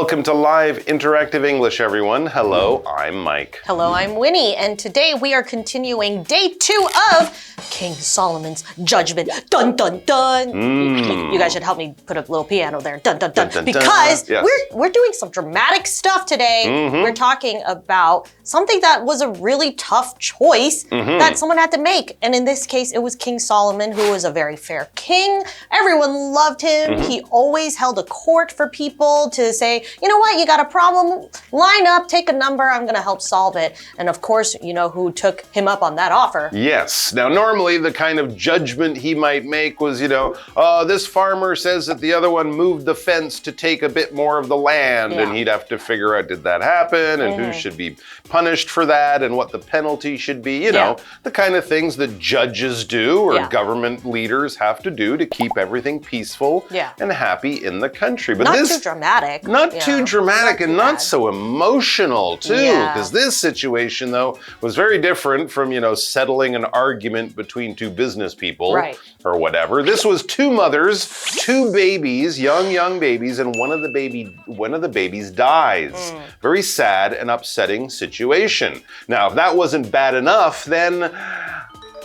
Welcome to Live Interactive English, everyone. Hello, I'm Mike. Hello, I'm Winnie, and today we are continuing day 2 of King Solomon's Judgment. Dun, dun, dun. You guys should help me put a little piano there. Dun, dun, dun. Dun, dun, because dun. Yes. we're doing some dramatic stuff today. We're talking about something that was a really tough choice that someone had to make. And in this case, it was King Solomon, who was a very fair king. Everyone loved him. He always held a court for people to say, you know what, you got a problem, line up, take a number, I'm gonna help solve it. And of course, you know who took him up on that offer. Yes. Now, normally the kind of judgment he might make was, this farmer says that the other one moved the fence to take a bit more of the land, and he'd have to figure out, did that happen, and who should be punished for that, and what the penalty should be, you know, the kind of things that judges do or government leaders have to do to keep everything peaceful and happy in the country. But not too dramatic. Not too dramatic and not so emotional too, because this situation though was very different from, settling an argument between two business people or whatever. This was two mothers, two babies, young babies, and one of the babies dies. Very sad and upsetting situation. Now, if that wasn't bad enough, then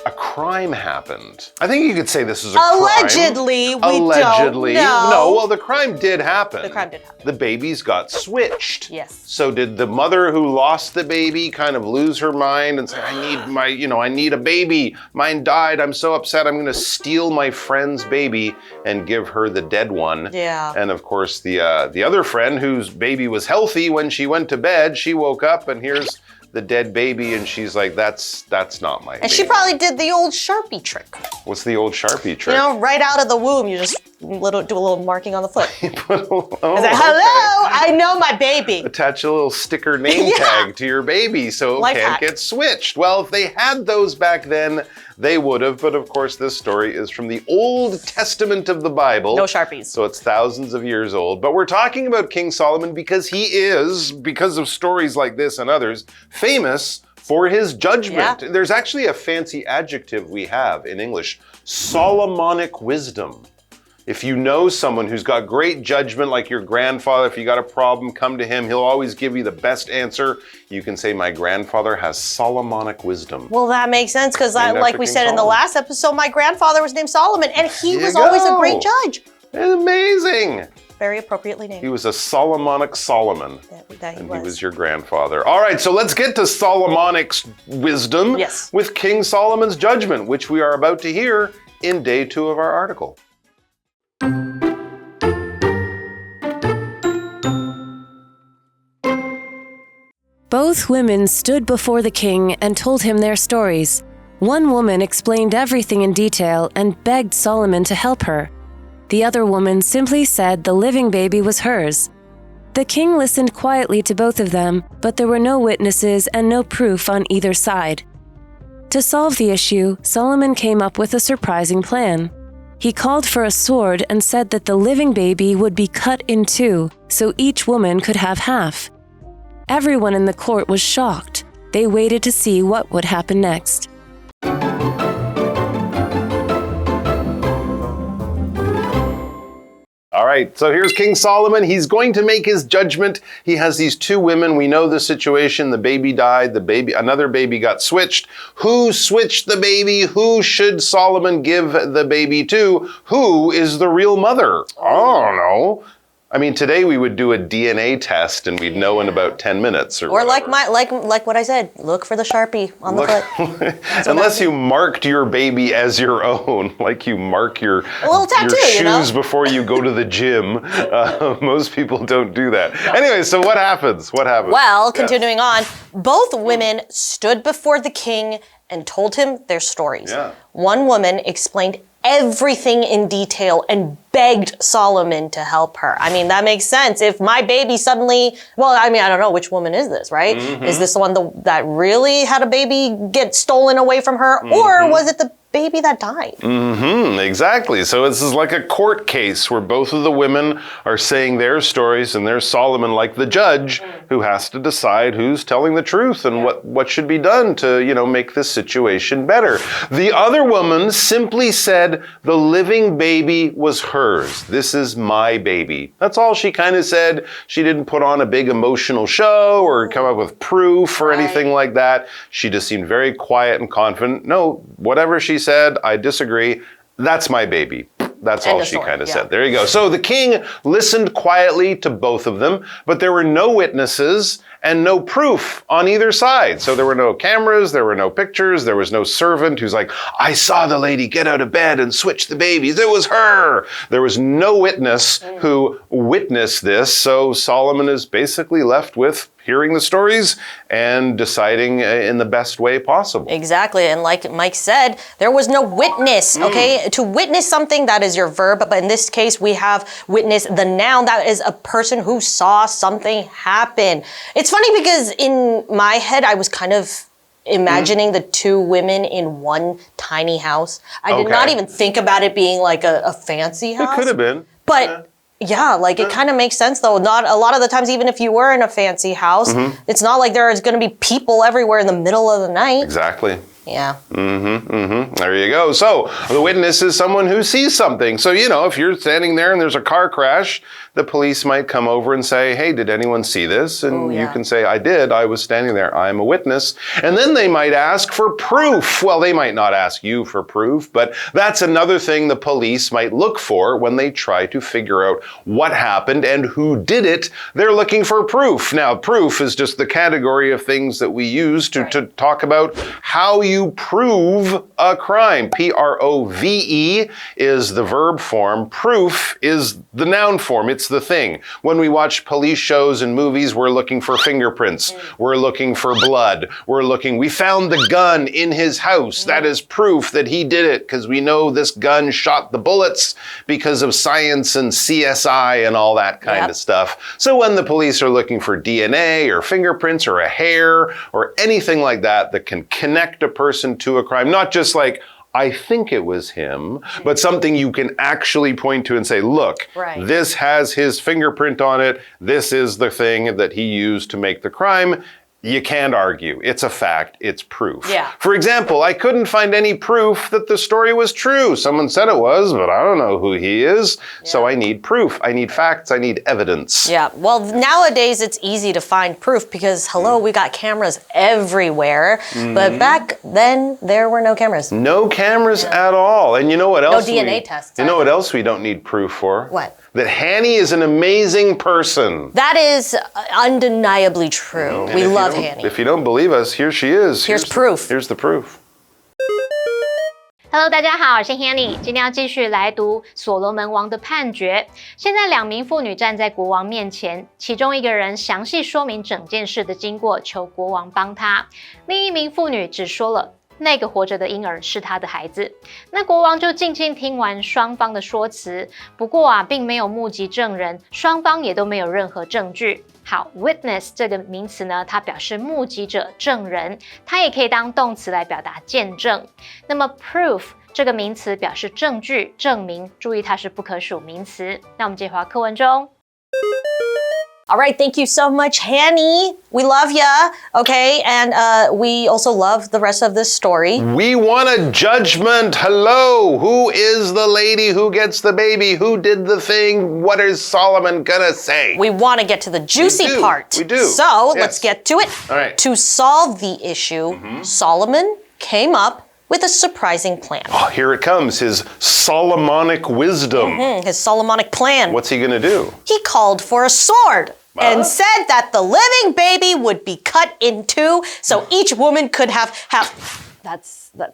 a crime happened. I think you could say this is a Allegedly, crime. Allegedly. We don't know. No, well, the crime did happen. The crime did happen. The babies got switched. Yes. So did the mother who lost the baby kind of lose her mind and say, I need a baby. Mine died. I'm so upset. I'm going to steal my friend's baby and give her the dead one. Yeah. And of course, the other friend whose baby was healthy when she went to bed, she woke up and here's the dead baby, and she's like, that's not my baby. And she probably did the old Sharpie trick. What's the old Sharpie trick? Right out of the womb, you just do a little marking on the foot. Say, hello, I know my baby. Attach a little sticker name tag to your baby so it can't get switched. Well, if they had those back then, they would have, but of course this story is from the Old Testament of the Bible. No Sharpies. So it's thousands of years old. But we're talking about King Solomon because he is, because of stories like this and others, famous for his judgment. Yeah. There's actually a fancy adjective we have in English, Solomonic wisdom. If you know someone who's got great judgment, like your grandfather, if you got a problem, come to him. He'll always give you the best answer. You can say, my grandfather has Solomonic wisdom. Well, that makes sense because like we said in the last episode, my grandfather was named Solomon and he was always a great judge. Amazing. Very appropriately named. He was a Solomonic Solomon. That he was your grandfather. All right, so let's get to Solomonic's wisdom with King Solomon's judgment, which we are about to hear in day 2 of our article. Both women stood before the king and told him their stories. One woman explained everything in detail and begged Solomon to help her. The other woman simply said the living baby was hers. The king listened quietly to both of them, but there were no witnesses and no proof on either side. To solve the issue, Solomon came up with a surprising plan. He called for a sword and said that the living baby would be cut in 2, so each woman could have half. Everyone in the court was shocked. They waited to see what would happen next. All right, so here's King Solomon. He's going to make his judgment. He has these 2 women. We know the situation. The baby died. Another baby got switched. Who switched the baby? Who should Solomon give the baby to? Who is the real mother? I don't know. I mean, today we would do a DNA test and we'd know in about 10 minutes or like what I said, look for the Sharpie on the foot. Unless you marked your baby as your own, like you mark your shoes before you go to the gym. Most people don't do that. Anyway, so what happens? Well, continuing on, both women stood before the king and told him their stories. One woman explained everything in detail and begged Solomon to help her. I mean, that makes sense. If my baby suddenly, I don't know, which woman is this, right? Is this the one that really had a baby get stolen away from her? Or was it the baby that died. Exactly. So this is like a court case where both of the women are saying their stories, and there's Solomon like the judge who has to decide who's telling the truth and what should be done to, make this situation better. The other woman simply said the living baby was hers. This is my baby. That's all she kind of said. She didn't put on a big emotional show or come up with proof or anything like that. She just seemed very quiet and confident. No, whatever she said, I disagree. That's my baby. That's all she kind of said. There you go. So the king listened quietly to both of them, but there were no witnesses and no proof on either side. So there were no cameras, there were no pictures, there was no servant who's like, I saw the lady get out of bed and switch the babies. It was her. There was no witness who witnessed this. So Solomon is basically left with hearing the stories and deciding in the best way possible. Exactly. And like Mike said, there was no witness, okay? To witness something, that is your verb. But in this case, we have witness, the noun. That is a person who saw something happen. It's funny because in my head, I was kind of imagining the two women in one tiny house. I did not even think about it being like a fancy house. It could have been. But yeah, like it kind of makes sense though. Not a lot of the times, even if you were in a fancy house, it's not like there is going to be people everywhere in the middle of the night. Exactly. Yeah. There you go. So the witness is someone who sees something. So, if you're standing there and there's a car crash, the police might come over and say, hey, did anyone see this? And you can say, I did. I was standing there. I'm a witness. And then they might ask for proof. Well, they might not ask you for proof, but that's another thing the police might look for when they try to figure out what happened and who did it. They're looking for proof. Now, proof is just the category of things that we use to talk about how you prove a crime. P-R-O-V-E is the verb form. Proof is the noun form. It's the thing. When we watch police shows and movies, we're looking for fingerprints. We're looking for blood. We found the gun in his house. That is proof that he did it because we know this gun shot the bullets because of science and CSI and all that kind of stuff. So when the police are looking for DNA or fingerprints or a hair or anything like that that can connect a person to a crime, not just like, I think it was him, but something you can actually point to and say, look, this has his fingerprint on it. This is the thing that he used to make the crime. You can't argue. It's a fact. It's proof. Yeah. For example, I couldn't find any proof that the story was true. Someone said it was, but I don't know who he is. So I need proof. I need facts. I need evidence. Yeah. Well, nowadays it's easy to find proof because, hello, we got cameras everywhere. But back then, there were no cameras. No cameras at all. And you know what else? No DNA tests. You know what else we don't need proof for? What? That Hanny is an amazing person. That is undeniably true. We love Hanny. If you don't believe us, here she is. Here's proof. Here's the proof. Hello， 大家好，我是 Hanny， 今天要继续来读所罗门王的判决。现在2名妇女站在国王面前，其中一个人详细说明整件事的经过，求国王帮他；另一名妇女只说了那个活着的婴儿是他的孩子。那国王就静静听完双方的说辞，不过并没有目击证人，双方也都没有任何证据。好 ，witness 这个名词呢，它表示目击者、证人，它也可以当动词来表达见证。那么 proof 这个名词表示证据、证明，注意它是不可数名词。那我们接回到课文中。All right, thank you so much, Hanny. We love ya, okay? And we also love the rest of this story. We want a judgment. Hello, who is the lady who gets the baby? Who did the thing? What is Solomon gonna say? We want to get to the juicy part. We do. So let's get to it. All right. To solve the issue, Solomon came up with a surprising plan. Oh, here it comes, his Solomonic wisdom. His Solomonic plan. What's he gonna do? He called for a sword and said that the living baby would be cut in two so each woman could have half.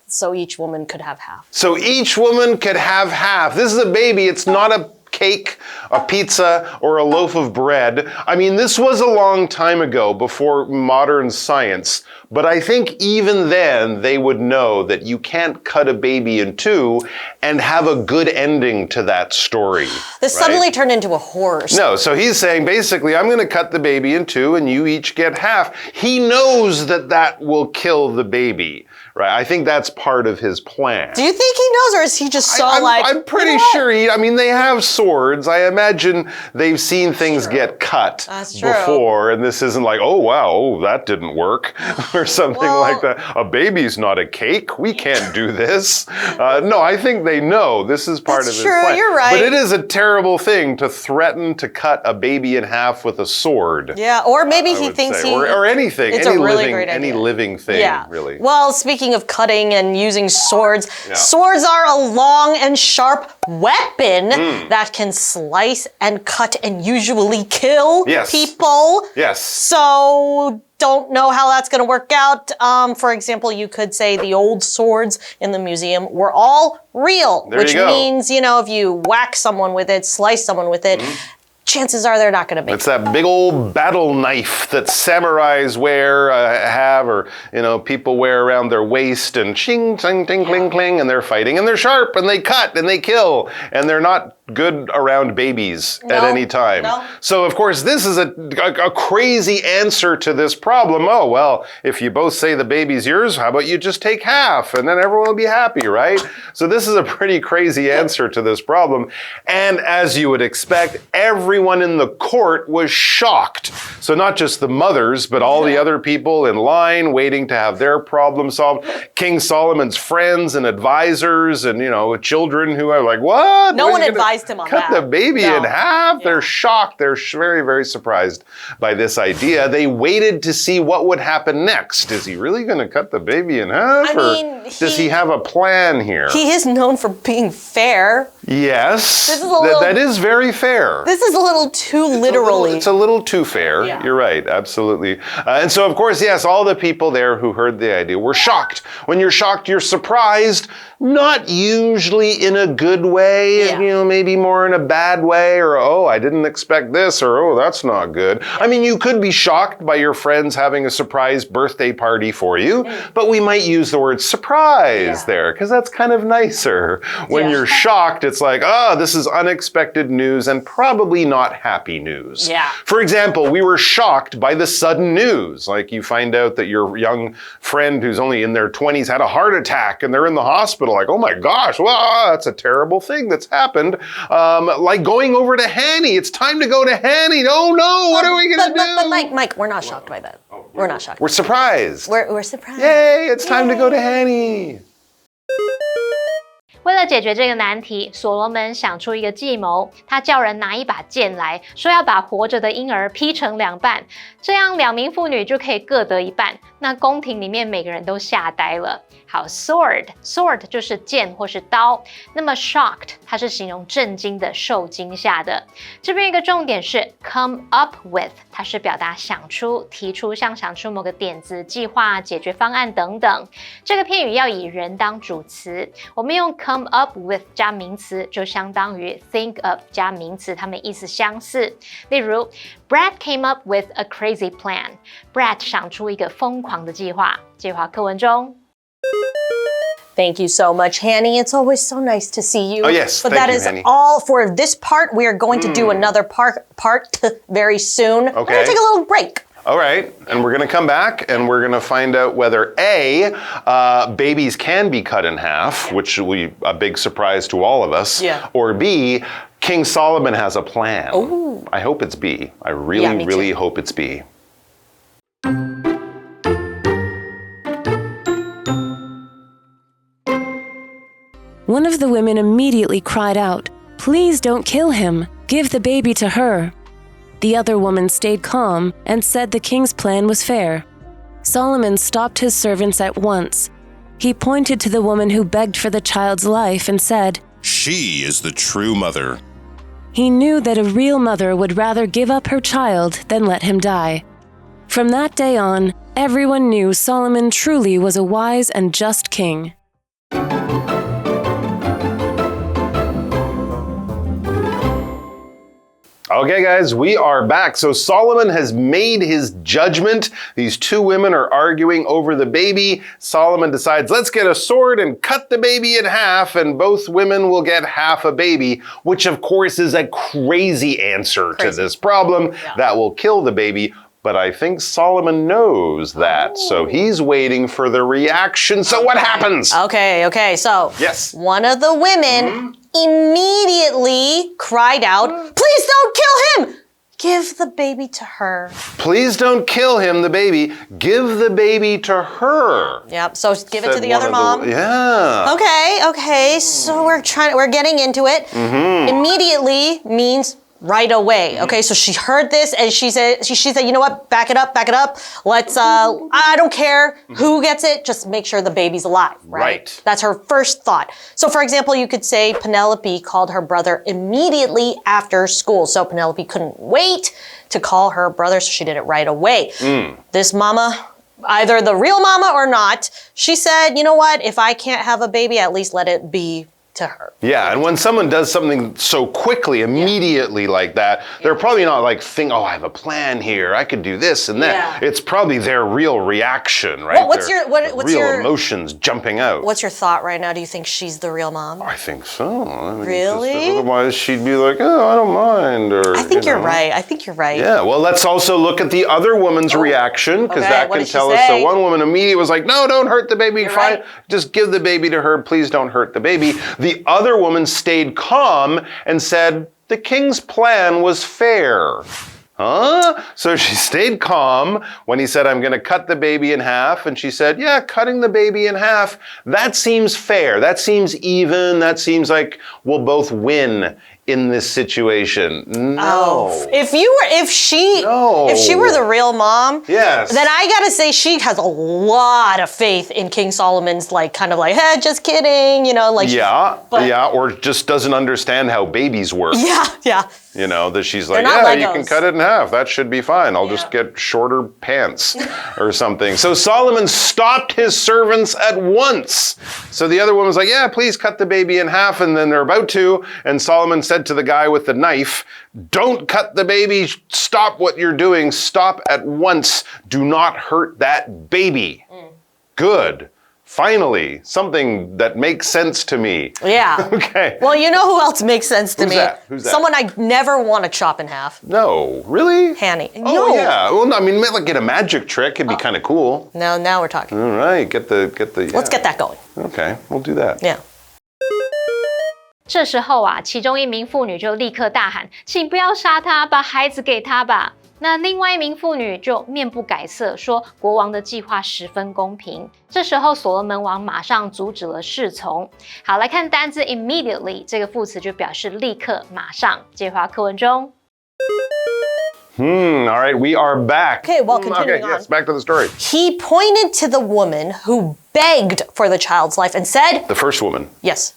So each woman could have half. So each woman could have half. This is a baby, it's not a cake, a pizza, or a loaf of bread. I mean, this was a long time ago before modern science, but I think even then they would know that you can't cut a baby in two and have a good ending to that story. This suddenly turned into a horror story. No, so he's saying basically, I'm going to cut the baby in two and you each get half. He knows that that will kill the baby. right? I think that's part of his plan. Do you think he knows, or is he just so I'm pretty sure I mean, they have swords. I imagine they've seen things get cut before, and this isn't like, oh, wow, oh, that didn't work, or something like that. A baby's not a cake. We can't do this. No, I think they know this is part of his plan. You're right. But it is a terrible thing to threaten to cut a baby in half with a sword. Yeah, or maybe he thinks or anything. It's a really great idea. Any living thing, really. Well, speaking of cutting and using swords, swords are a long and sharp weapon that can slice and cut and usually kill people. Yes. So don't know how that's going to work out. For example, you could say the old swords in the museum were all real, which means, you know, if you whack someone with it, slice someone with it, chances are they're not going to make it. It's that big old battle knife that samurais wear, have, or, you know, people wear around their waist, and ching, ching, ting, cling, cling, and they're fighting, and they're sharp, and they cut, and they kill, and they're not good around babies at any time. No. So, of course, this is a crazy answer to this problem. Oh, well, if you both say the baby's yours, how about you just take half, and then everyone will be happy, right? So this is a pretty crazy answer to this problem. And as you would expect, everyone in the court was shocked. So not just the mothers, but all the other people in line waiting to have their problem solved. King Solomon's friends and advisors and, you know, children who are like, what? No one advised him on that. Cut the baby in half? They're shocked. They're very, very surprised by this idea. They waited to see what would happen next. Is he really going to cut the baby in half? Does he have a plan here? He is known for being fair. Yes, that is very fair. This is a little too literally. It's a little too fair. Yeah. You're right, absolutely. And so, of course, yes, all the people there who heard the idea were shocked. When you're shocked, you're surprised. Not usually in a good way, you know, maybe more in a bad way, or, oh, I didn't expect this, or, oh, that's not good. I mean, you could be shocked by your friends having a surprise birthday party for you, but we might use the word surprise there, because that's kind of nicer. When you're shocked, it's like, oh, this is unexpected news and probably not happy news. Yeah. For example, we were shocked by the sudden news. Like you find out that your young friend who's only in their 20s had a heart attack and they're in the hospital. Like, oh my gosh, well, that's a terrible thing that's happened. Like going over to Hanny. It's time to go to Hanny. Oh no, what are we going to do? But Mike, we're not shocked by that. We're not shocked. We're surprised. We're surprised. Yay, it's time to go to Hanny. 为了解决这个难题，所罗门想出一个计谋，他叫人拿一把剑来说要把活着的婴儿劈成两半，这样两名妇女就可以各得一半。那宫廷里面每个人都吓呆了。好 ，sword 就是剑或是刀。那么 shocked 它是形容震惊的、受惊吓的。这边一个重点是 come up with， 它是表达想出、提出，像想出某个点子、计划、解决方案等等。这个片语要以人当主词，我们用 come up with 加名词，就相当于 think of 加名词，它们意思相似。例如 Brad came up with a crazy plan. Brad 想出一个疯狂的计划。计划课文中。Thank you so much, Hanny. It's always so nice to see you. Oh, yes. But thank that you, is Hanny. all for this part. We are going to do another part very soon. Okay. We're going to take a little break. All right, and we're going to come back and we're going to find out whether A, babies can be cut in half, which will be a big surprise to all of us, or B, King Solomon has a plan. Ooh. I hope it's B. I really hope it's B. One of the women immediately cried out, "Please don't kill him. Give the baby to her." The other woman stayed calm and said the king's plan was fair. Solomon stopped his servants at once. He pointed to the woman who begged for the child's life and said, "She is the true mother." He knew that a real mother would rather give up her child than let him die. From that day on, everyone knew Solomon truly was a wise and just king. Okay, guys, we are back. So Solomon has made his judgment. These two women are arguing over the baby. Solomon decides, let's get a sword and cut the baby in half, and both women will get half a baby, which of course is a crazy answer to this problem that will kill the baby. but I think Solomon knows that. So he's waiting for the reaction. So what happens? Okay. So yes. One of the women immediately cried out, "Please don't kill him! Give the baby to her." Please don't kill him, the baby. Give the baby to her. Yep, so give it to the other mom. Yeah. Okay. So we're getting into it. Immediately means right away. Okay, so she heard this and she said, you know what? Back it up. Let's I don't care who gets it, just make sure the baby's alive, right? That's her first thought. So for example, you could say Penelope called her brother immediately after school. So Penelope couldn't wait to call her brother, so she did it right away. This mama, either the real mama or not, she said, you know what? If I can't have a baby, at least let it be to her. Yeah, and when someone does something so quickly, immediately like that, they're probably not like oh, I have a plan here. I could do this and that. It's probably their real reaction, right? What's your emotions jumping out? What's your thought right now? Do you think she's the real mom? I think so. I mean, really? Otherwise, she'd be like, oh, I don't mind. Or I think you're right. Yeah. Well, let's also look at the other woman's reaction, because that can tell us. So one woman immediately was like, no, don't hurt the baby. Fine. Right. Just give the baby to her. Please don't hurt the baby. The other woman stayed calm and said, the king's plan was fair. So she stayed calm when he said, I'm going to cut the baby in half. And she said, yeah, cutting the baby in half, that seems fair. That seems even. That seems like we'll both win in this situation. No. If she were the real mom, yes, then I gotta say she has a lot of faith in King Solomon's hey, just kidding, or just doesn't understand how babies work. Yeah. You know, that she's like, yeah, you can cut it in half. That should be fine. I'll just get shorter pants or something. So Solomon stopped his servants at once. So the other woman's like, yeah, please cut the baby in half. And then they're about to. And Solomon said to the guy with the knife, don't cut the baby. Stop what you're doing. Stop at once. Do not hurt that baby. Good. Finally, something that makes sense to me. Yeah. Okay. Well, you know who else makes sense to me? Who's that? Someone I never want to chop in half. No, really? Hanny. Oh, no. Yeah. Well, no, I mean, like get a magic trick. It'd be kind of cool. No, now we're talking. All right, get the. Let's get that going. Okay, we'll do that. Yeah. 这时候啊，其中一名妇女就立刻大喊：“请不要杀他，把孩子给他吧！”那另外一名妇女就面不改色，说国王的计划十分公平。这时候所罗门王马上阻止了侍从。好，来看单字 immediately 这个副词就表示立刻、马上。接话课文中。All right, we are back. Okay, well, continuing on. Yes, back to the story. He pointed to the woman who begged for the child's life and said, the first woman. Yes.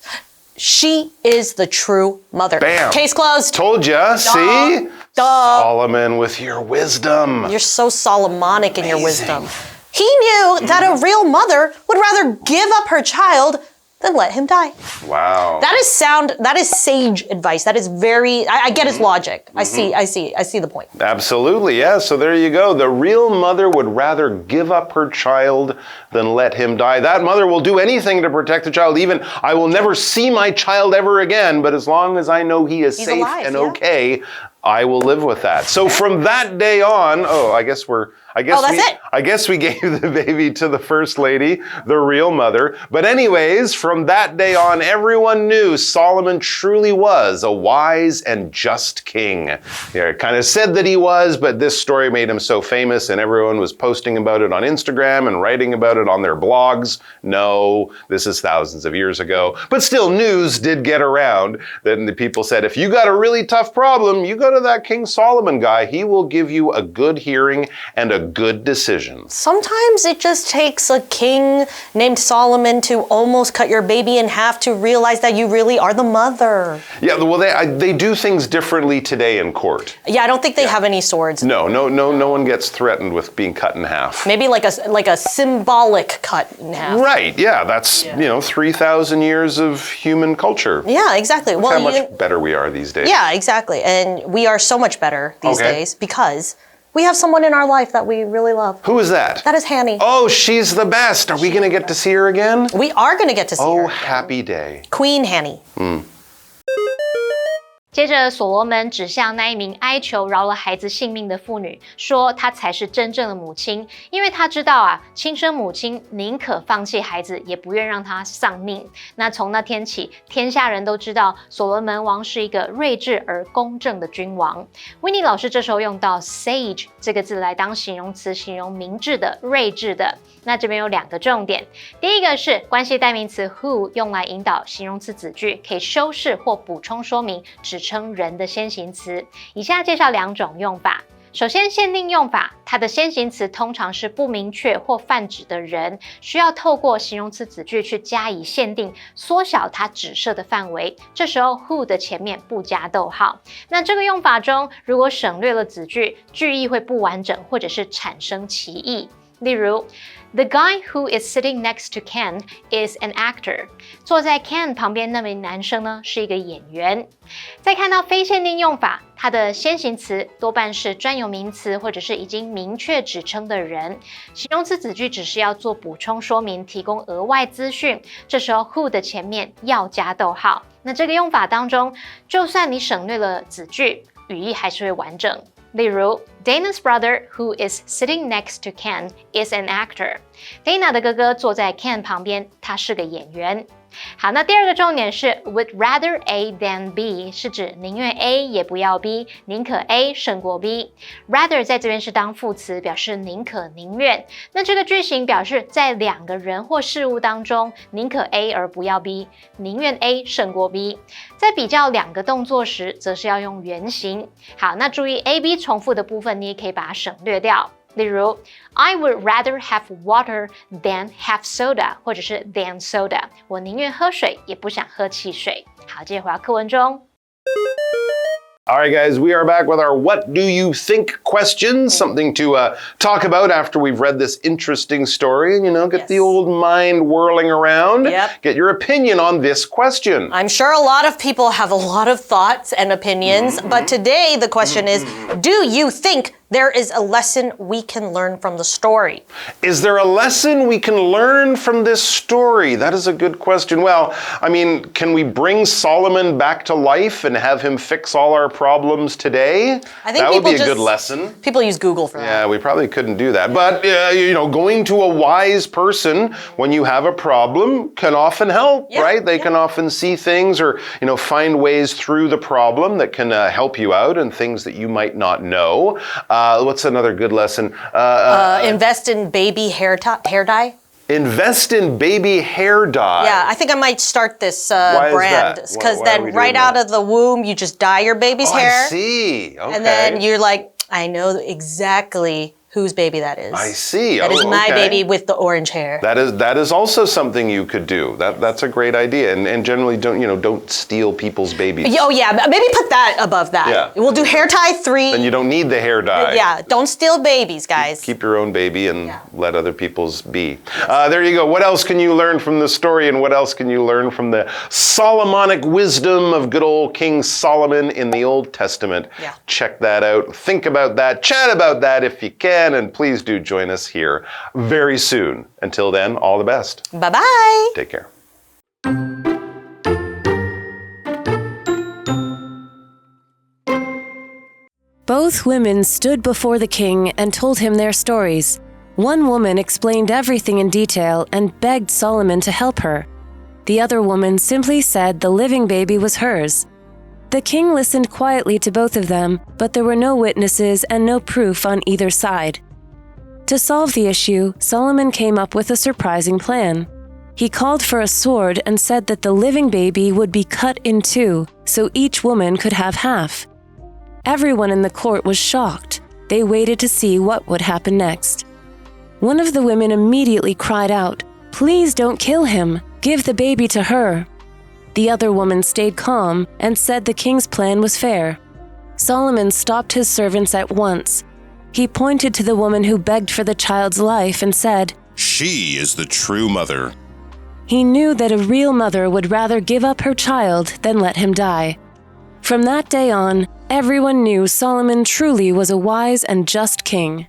She is the true mother. Bam. Case closed. Told ya. See? Duh. Solomon with your wisdom. You're so Solomonic in your wisdom. He knew that a real mother would rather give up her child than let him die. Wow. That is sage advice. That is very, I get his logic. I see the point. Absolutely, yeah. So there you go. The real mother would rather give up her child than let him die. That mother will do anything to protect the child. Even, I will never see my child ever again, but as long as I know he's safe alive, and okay, I will live with that. So from that day on, I guess we gave the baby to the first lady, the real mother. But anyways, from that day on, everyone knew Solomon truly was a wise and just king. Yeah, it kind of said that he was, but this story made him so famous and everyone was posting about it on Instagram and writing about it on their blogs. No, this is thousands of years ago. But still, news did get around. Then the people said, if you got a really tough problem, you go to that King Solomon guy. He will give you a good hearing and a good decision. Sometimes it just takes a king named Solomon to almost cut your baby in half to realize that you really are the mother. Yeah, well, they do things differently today in court. Yeah, I don't think they have any swords. No one gets threatened with being cut in half. Maybe like a symbolic cut in half. Right, yeah, that's 3,000 years of human culture. Yeah, exactly. Look how much better we are these days. Yeah, exactly. And we are so much better these days because we have someone in our life that we really love. Who is that? That is Hanny. Oh, she's the best. Are we going to get to see her again? We are going to get to see her. Oh, happy day. Queen Hanny. 接着，所罗门指向那一名哀求饶了孩子性命的妇女，说她才是真正的母亲，因为他知道啊，亲生母亲宁可放弃孩子，也不愿让他丧命。那从那天起，天下人都知道所罗门王是一个睿智而公正的君王。Winnie 老师这时候用到 sage 这个字来当形容词，形容明智的、睿智的。那这边有2个重点，第一个是关系代名词 who 用来引导形容词子句，可以修饰或补充说明指称人的先行词。以下介绍2种用法。首先，限定用法，它的先行词通常是不明确或泛指的人，需要透过形容词子句去加以限定，缩小它指涉的范围。这时候 who 的前面不加逗号。那这个用法中，如果省略了子句，句意会不完整，或者是产生歧义。例如 The guy who is sitting next to Ken is an actor. 坐在 Ken 旁边那名男生呢，是一个演员。再看到非限定用法，它的先行词多半是专有名词或者是已经明确指称的人，形容词子句只是要做补充说明，提供额外资讯。这时候 who 的前面要加逗号。那这个用法当中，就算你省略了子句，语义还是会完整。例如 Dana's brother, who is sitting next to Ken, is an actor. Dana 的哥哥坐在 Ken 旁边，他是个演员。好，那第2个重点是 would rather A than B， 是指宁愿 A 也不要 B， 宁可 A 胜过 B。rather 在这边是当副词，表示宁可宁愿。那这个句型表示在2个人或事物当中，宁可 A 而不要 B， 宁愿 A 胜过 B。在比较2个动作时，则是要用原形。好，那注意 A、B 重复的部分，你也可以把它省略掉。例如 I would rather have water than have soda， 或者是 than soda， 我宁愿喝水也不想喝汽水。好，接着回到课文中。All right, guys, we are back with our What Do You Think question, something to talk about after we've read this interesting story and, get the old mind whirling around. Yep. Get your opinion on this question. I'm sure a lot of people have a lot of thoughts and opinions, but today the question is, do you think there is a lesson we can learn from the story? Is there a lesson we can learn from this story? That is a good question. Well, I mean, can we bring Solomon back to life and have him fix all our problems today? I think that would be a good lesson. People use Google for that. Yeah, we probably couldn't do that. But, going to a wise person when you have a problem can often help, right? They can often see things or, find ways through the problem that can help you out and things that you might not know. What's another good lesson? Invest in baby hair dye. Invest in baby hair dye. Yeah, I think I might start this Why brand. is that? Because then right that? out of the womb, you just dye your baby's hair. I see. Okay. And then you're like, I know exactly whose baby that is. I see. That is my okay. baby with the orange hair. That is also something you could do. That's a great idea. And generally don't steal people's babies. Oh yeah, maybe put that above that. Yeah. We'll do hair tie 3. Then you don't need the hair dye. Yeah, don't steal babies, guys. Keep your own baby and let other people's be. There you go. What else can you learn from the story, and what else can you learn from the Solomonic wisdom of good old King Solomon in the Old Testament? Yeah. Check that out. Think about that. Chat about that if you can, and please do join us here very soon. Until then, all the best. Bye-bye. Take care. Both women stood before the king and told him their stories. One woman explained everything in detail and begged Solomon to help her. The other woman simply said the living baby was hers. The king listened quietly to both of them, but there were no witnesses and no proof on either side. To solve the issue, Solomon came up with a surprising plan. He called for a sword and said that the living baby would be cut in 2, so each woman could have half. Everyone in the court was shocked. They waited to see what would happen next. One of the women immediately cried out, "Please don't kill him. Give the baby to her." The other woman stayed calm and said the king's plan was fair. Solomon stopped his servants at once. He pointed to the woman who begged for the child's life and said, "She is the true mother." He knew that a real mother would rather give up her child than let him die. From that day on, everyone knew Solomon truly was a wise and just king.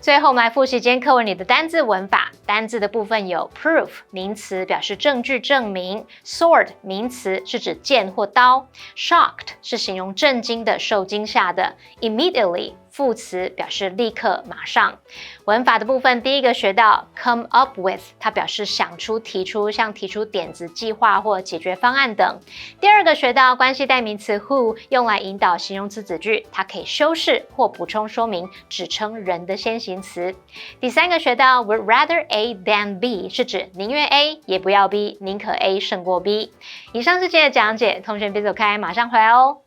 最后我们来复习今天课文里的单字文法。单字的部分有 proof 名词，表示证据证明； sword 名词，是指剑或刀； shocked 是形容震惊的、受惊吓的； immediately副词，表示立刻、马上。文法的部分，第一个学到 come up with， 它表示想出、提出，像提出点子、计划或解决方案等。第二个学到关系代名词 who， 用来引导形容词子句，它可以修饰或补充说明指称人的先行词。第三个学到 would rather A than B， 是指宁愿 A 也不要 B， 宁可 A 胜过 B。以上是今天的讲解，同学别走开，马上回来哦。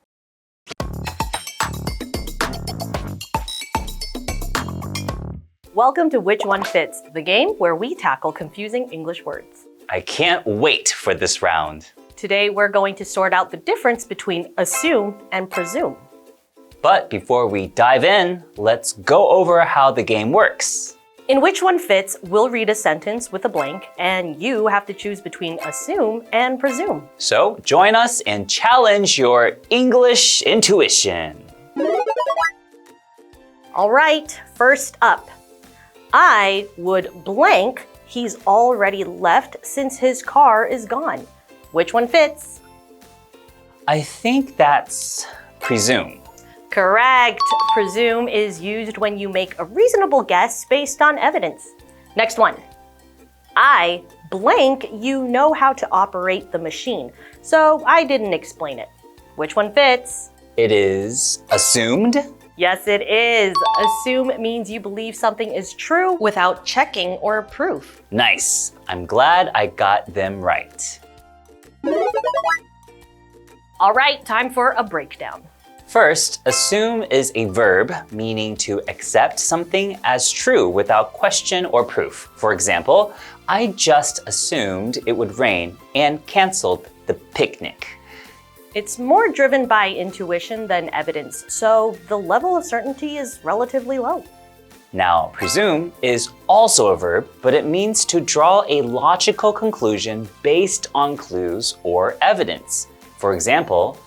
Welcome to Which One Fits, the game where we tackle confusing English words. I can't wait for this round. Today, we're going to sort out the difference between assume and presume. But before we dive in, let's go over how the game works. In Which One Fits, we'll read a sentence with a blank, and you have to choose between assume and presume. So join us and challenge your English intuition. All right, first up. I would blank, he's already left since his car is gone. Which one fits? I think that's presume. Correct. Presume is used when you make a reasonable guess based on evidence. Next one. I blank, you know how to operate the machine, so I didn't explain it. Which one fits? It is assumed. Yes, it is. Assume means you believe something is true without checking or proof. Nice. I'm glad I got them right. All right, time for a breakdown. First, assume is a verb meaning to accept something as true without question or proof. For example, I just assumed it would rain and canceled the picnic. It's more driven by intuition than evidence, so the level of certainty is relatively low. Now, presume is also a verb, but it means to draw a logical conclusion based on clues or evidence. For example,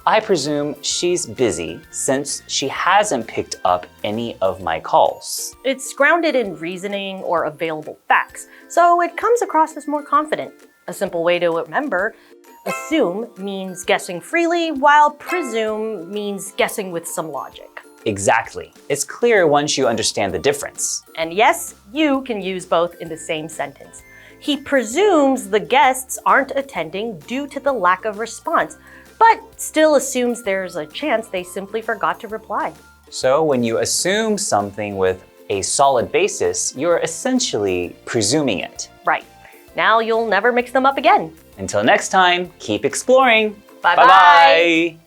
I presume she's busy since she hasn't picked up any of my calls. It's grounded in reasoning or available facts, so it comes across as more confident. A simple way to remember, assume means guessing freely, while presume means guessing with some logic. Exactly. It's clear once you understand the difference. And yes, you can use both in the same sentence. He presumes the guests aren't attending due to the lack of response, but still assumes there's a chance they simply forgot to reply. So when you assume something with a solid basis, you're essentially presuming it. Right. Now you'll never mix them up again. Until next time, keep exploring. Bye-bye. Bye-bye.